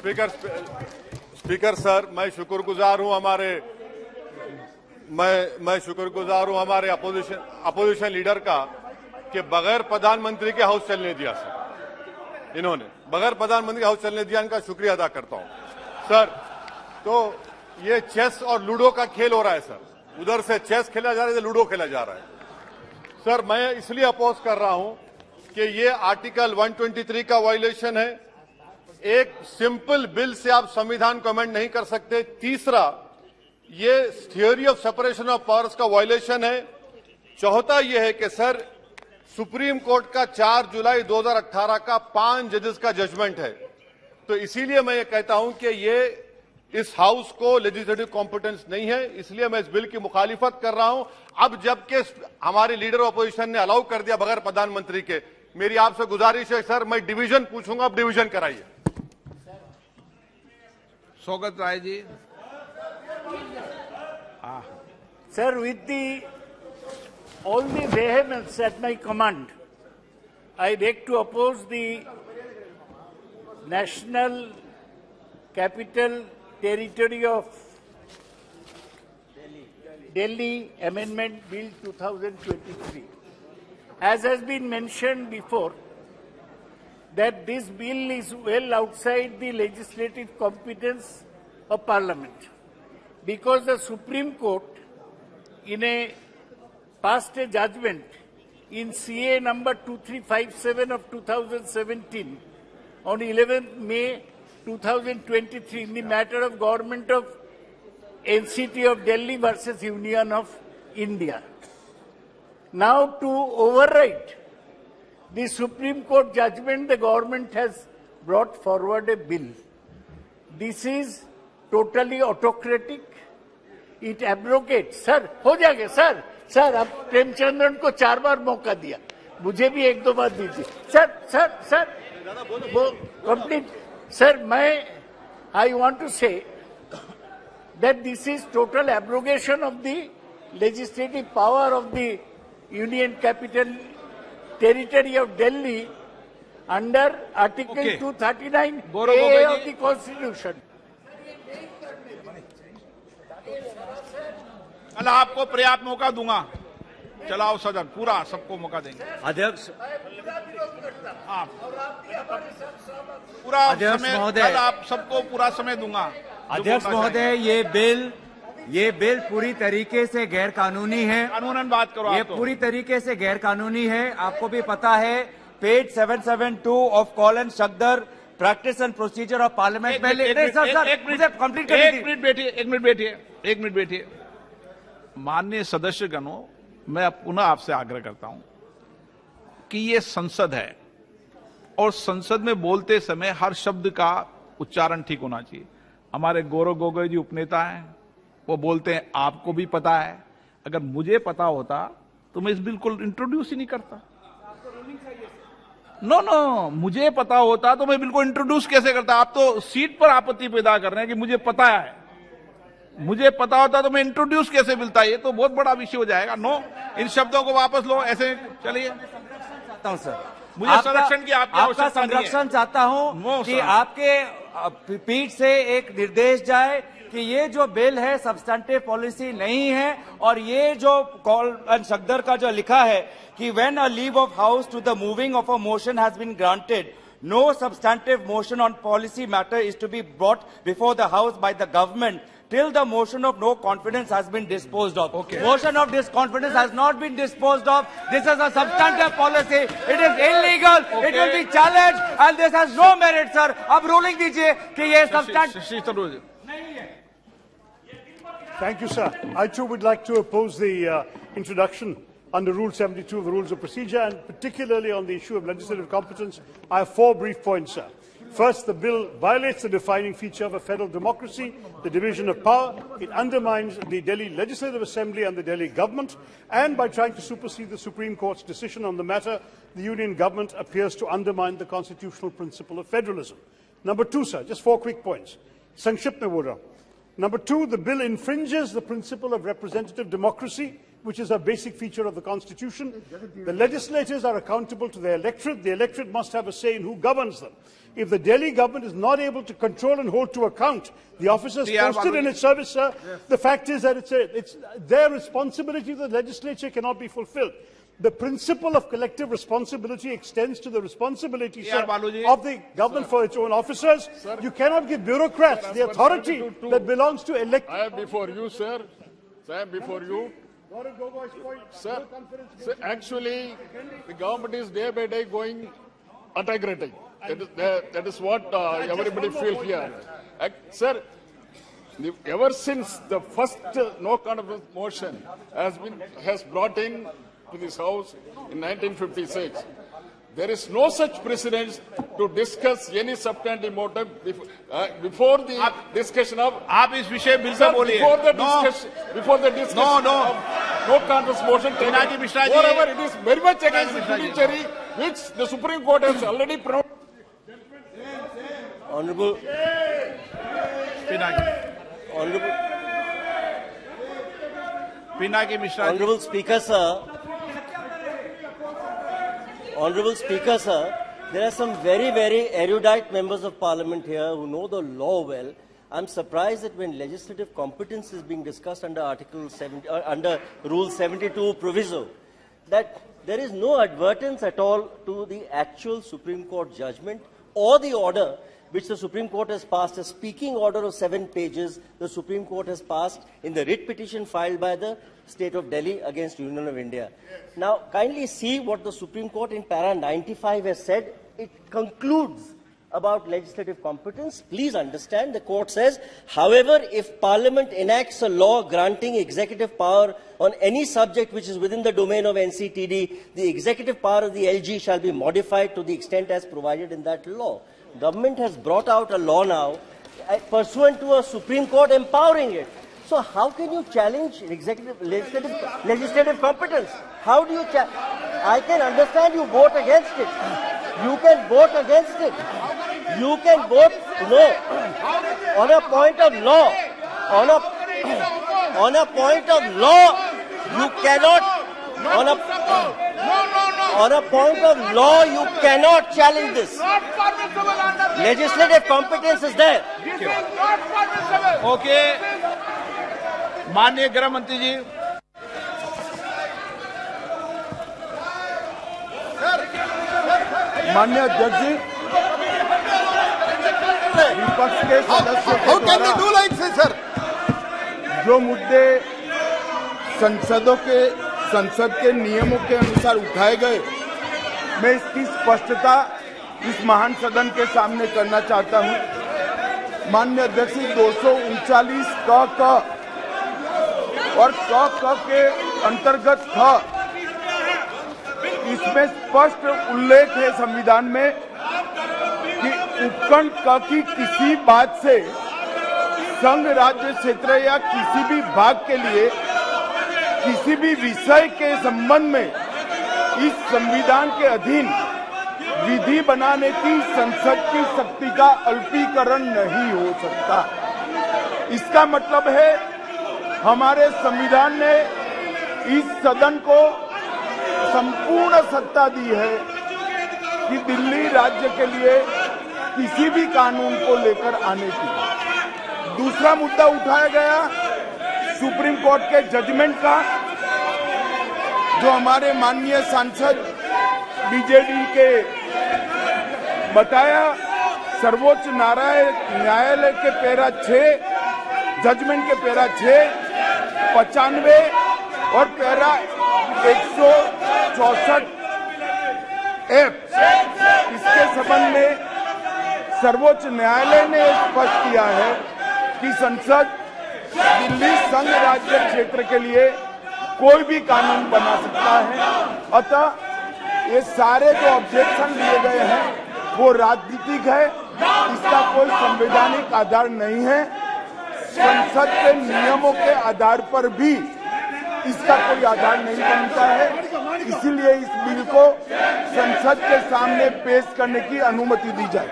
Speaker sir, मैं शुक्रगुजार हूं हमारे अपोजिशन लीडर का कि बगैर प्रधानमंत्री के हाउस चलने दिया सर। इन्होंने बगैर प्रधानमंत्री के हाउस चलने दिया, इनका शुक्रिया अदा करता हूं सर। तो ये चेस और लूडो का खेल हो रहा है सर, उधर से चेस खेला जा रहा है, इधर लूडो खेला जा रहा है सर। मैं इसलिए अपोज कर रहा हूं कि ये आर्टिकल 123 का वायलेशन है। एक सिंपल बिल से आप संविधान को अमेंड नहीं कर सकते। तीसरा, ये theory of separation of powers का वायलेशन है। चौथा यह है कि सर, सुप्रीम कोर्ट का 4 जुलाई 2018 का 5 जजेस का जजमेंट है। तो इसीलिए मैं ये कहता हूं कि ये इस हाउस को लेजिस्लेटिव कॉम्पिटेंस नहीं है, इसलिए मैं इस बिल की मुखालिफत कर रहा हूं। अब जबकि हमारे लीडर ऑपोजिशन ने अलाउ कर दिया बगैर प्रधानमंत्री के, मेरी आपसे गुजारिश है सर, मैं डिवीजन पूछूंगा, अब डिवीजन कराइए। स्वागत Rai ji. Sir, with all the vehemence at my command, I beg to oppose the National Capital Territory of Delhi Amendment Bill 2023. As has been mentioned before, that this bill is well outside the legislative competence of Parliament, because the Supreme Court, in a passed a judgment in CA number 2357 of 2017 on 11th May 2023 in the matter of government of NCT of Delhi versus Union of India. Now, to override the Supreme Court judgment, the government has brought forward a bill. This is totally autocratic. It abrogates. Sir हो जाएगा sir. Sir अब प्रेमचंद्रन को 4 बार मौका दिया, मुझे भी 1-2 बार दीजिए sir वो complete. Sir I want to say that this is total abrogation of the legislative power of the Union Capital Territory of Delhi under Article 239A of the Constitution. कल आपको पर्याप्त मौका दूंगा, चलाओ सदन पूरा, सबको मौका देंगे। अध्यक्ष पूरा समय, कल आप सबको पूरा समय दूंगा। अध्यक्ष महोदय, ये बिल पूरी तरीके से गैर कानूनी है। कानूनन बात करो। ये पूरी तरीके से गैर कानूनी है। आपको भी पता है, page 772 of Kaul Shakdher practice and procedure of parliament में। एक मिनट बैठिए। माननीय सदस्यगणों, मैं पुनः आपसे आग्रह करता हूं कि ये संसद है और संसद में बोलते समय हर शब्द का उच्चारण ठीक होना चाहिए। हमारे गौरव गोगोई जी उपनेता हैं, वो बोलते हैं आपको भी पता है। अगर मुझे पता होता तो मैं इस बिल को इंट्रोड्यूस ही नहीं करता। नो, मुझे पता होता तो मैं बिल को इंट्रोड्यूस कैसे करता? आप तो सीट पर आपत्ति पैदा कर रहे हैं कि मुझे पता है। मुझे पता होता तो मैं इंट्रोड्यूस कैसे मिलता? ये तो बहुत बड़ा विषय हो जाएगा। नो, इन शब्दों को वापस लो। ऐसे चलिए, चाहता हूं सर, मुझे संरक्षण की आपका संरक्षण चाहता हूं कि आपके पीठ से एक निर्देश जाए कि ये जो बिल है सब्सटेंटिव पॉलिसी नहीं है। और ये जो कॉल एंड शक्दर का जो लिखा है कि when a leave of house to the moving of a motion has been granted, no substantive motion on policy matter is to be brought before the house by the government till the motion of no confidence has been disposed of. Okay. Motion of disconfidence has not been disposed of. This is a substantive policy. It is illegal. Okay. It will be challenged and this has no merit, sir. अब ruling दीजिए कि ये substantive नहीं है। Thank you, sir. I too would like to oppose the introduction under Rule 72 of the Rules of Procedure, and particularly on the issue of legislative competence. I have 4 brief points, sir. First, the bill violates the defining feature of a federal democracy, the division of power. It undermines the Delhi Legislative Assembly and the Delhi government, and by trying to supersede the Supreme Court's decision on the matter, the union government appears to undermine the constitutional principle of federalism. Number 2, sir, just 4 quick points. संक्षिप्त में बोल रहा हूं। Number two, the bill infringes the principle of representative democracy, which is a basic feature of the Constitution. The legislators are accountable to their electorate. The electorate must have a say in who governs them. If the Delhi government is not able to control and hold to account the officers posted in its service, sir, the fact is that it's their responsibility to the legislature cannot be fulfilled. The principle of collective responsibility extends to the responsibility, sir, of the government for its own officers. You cannot give bureaucrats the authority that belongs to elect. I am before you, sir. I am before you. Sir, actually, the government is day by day going integrating. That is what everybody feels here. Sir, ever since the first no confidence motion has brought in to this house in 1956, there is no such precedent to discuss any substantive motive before the discussion of. आप इस विषय bill pay बोलिए. Before the discussion of no confidence motion. Moreover, it is very much against the judiciary, which the Supreme Court has already pronounced. Honorable Speaker, sir, there are some very, very erudite members of Parliament here who know the law well. I'm surprised that when legislative competence is being discussed under under Rule 72 proviso, that there is no advertence at all to the actual Supreme Court judgment or the order which the Supreme Court has passed, a speaking order of 7 pages the Supreme Court has passed in the writ petition filed by the State of Delhi against Union of India. Now, kindly see what the Supreme Court in para 95 has said. It concludes about legislative competence. Please understand, the court says, however, if Parliament enacts a law granting executive power on any subject which is within the domain of NCTD, the executive power of the LG shall be modified to the extent as provided in that law. Government has brought out a law now pursuant to a Supreme Court empowering it. So how can you challenge legislative competence? How do you challenge? I can understand you vote against it. You can vote against it. You can vote no. On a point of law. On a point of law, you cannot. On a point of law, you cannot challenge this. Legislative competence is there. Okay. माननीय गृह मंत्री जी. माननीय अध्यक्ष जी, विपक्ष के सदस्यों के द्वारा जो मुद्दे संसद के नियमों के अनुसार उठाए गए, मैं इसकी स्पष्टता इस महान सदन के सामने करना चाहता हूं। माननीय अध्यक्ष जी, 239 क और क के अंतर्गत इसमें स्पष्ट उल्लेख है संविधान में कि उपखंड क की किसी बात से संघ राज्य क्षेत्र या किसी भी भाग के लिए किसी भी विषय के संबंध में इस संविधान के अधीन विधि बनाने की संसद की शक्ति का अल्पीकरण नहीं हो सकता। इसका मतलब है हमारे संविधान ने इस सदन को संपूर्ण सत्ता दी है कि दिल्ली राज्य के लिए किसी भी कानून को लेकर आने की। दूसरा मुद्दा उठाया गया सुप्रीम कोर्ट के जजमेंट का, जो हमारे माननीय सांसद बीजेडी के बताया, सर्वोच्च न्यायालय के पैरा 6 जजमेंट के पैरा 6, 95 और पैरा 164 F, इसके संबंध में सर्वोच्च न्यायालय ने स्पष्ट किया है कि संसद दिल्ली संघ राज्य क्षेत्र के लिए कोई भी कानून बना सकता है। अतः ये सारे जो ऑब्जेक्शन लिए गए हैं वो राजनीतिक है, इसका कोई संवैधानिक आधार नहीं है। संसद के नियमों के आधार पर भी इसका कोई आधार नहीं बनता है, इसीलिए इस बिल को संसद के सामने पेश करने की अनुमति दी जाए।